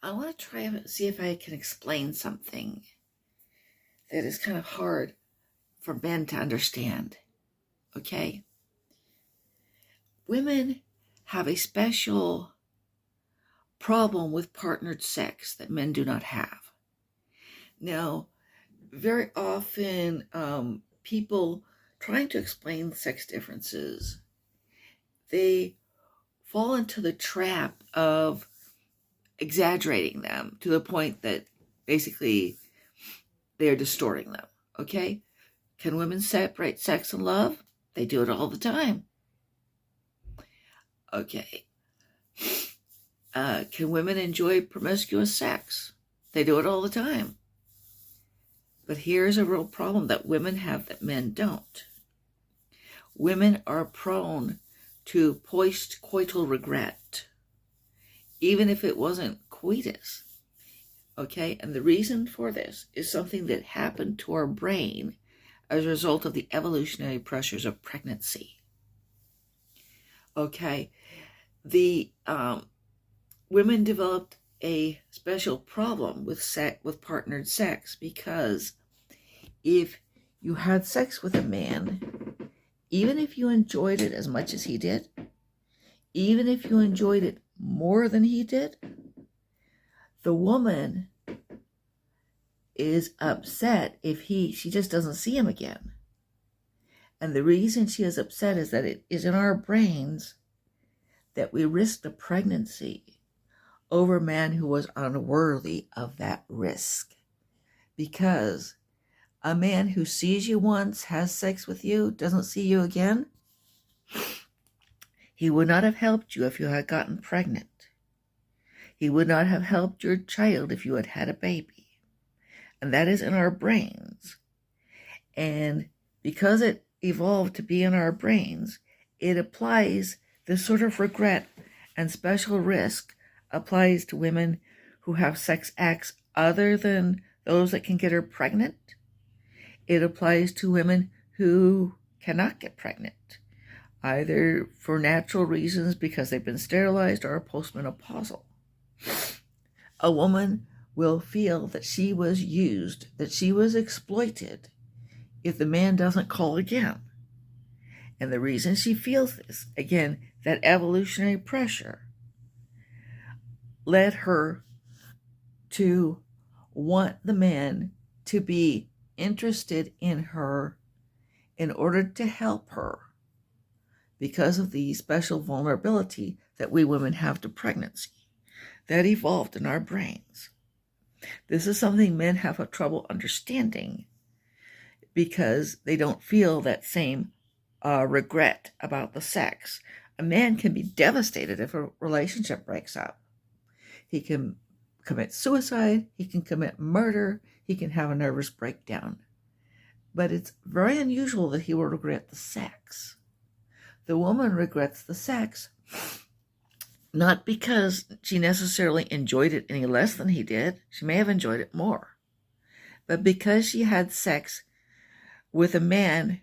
I want to try and see if I can explain something that is kind of hard for men to understand. Okay? Women have a special problem with partnered sex that men do not have. Now, very often, people trying to explain sex differences, they fall into the trap of exaggerating them to the point that basically they are distorting them. Okay? Can women separate sex and love? They do it all the time. Okay. Can women enjoy promiscuous sex? They do it all the time. But here's a real problem that women have that men don't. Women are prone to post-coital regret, even if it wasn't coitus. Okay? And the reason for this is something that happened to our brain as a result of the evolutionary pressures of pregnancy. Okay? The women developed a special problem with partnered sex because if you had sex with a man, even if you enjoyed it as much as he did, even if you enjoyed it more than he did, the woman is upset if she just doesn't see him again. And the reason she is upset is that it is in our brains that we risked a pregnancy over a man who was unworthy of that risk. Because a man who sees you once, has sex with you, doesn't see you again, he would not have helped you if you had gotten pregnant. He would not have helped your child if you had had a baby. And that is in our brains. And because it evolved to be in our brains, it applies this sort of regret and special risk applies to women who have sex acts other than those that can get her pregnant. It applies to women who cannot get pregnant, either for natural reasons because they've been sterilized or postmenopausal. A woman will feel that she was used, that she was exploited if the man doesn't call again. And the reason she feels this, again, that evolutionary pressure led her to want the man to be interested in her in order to help her because of the special vulnerability that we women have to pregnancy that evolved in our brains. This is something men have a trouble understanding because they don't feel that same regret about the sex. A man can be devastated if a relationship breaks up. He can commit suicide, he can commit murder, he can have a nervous breakdown. But it's very unusual that he will regret the sex. The woman regrets the sex not because she necessarily enjoyed it any less than he did. She may have enjoyed it more. But because she had sex with a man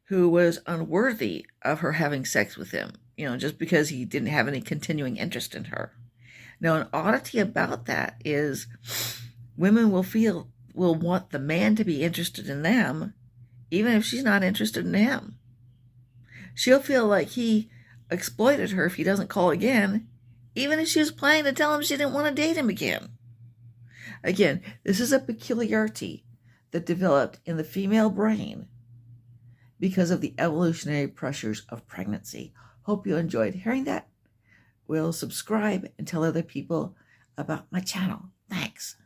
who was unworthy of her having sex with him, just because he didn't have any continuing interest in her. Now, an oddity about that is women will want the man to be interested in them, even if she's not interested in him. She'll feel like he exploited her if he doesn't call again, even if she was planning to tell him she didn't want to date him again. Again, this is a peculiarity that developed in the female brain because of the evolutionary pressures of pregnancy. Hope you enjoyed hearing that. Will subscribe and tell other people about my channel. Thanks.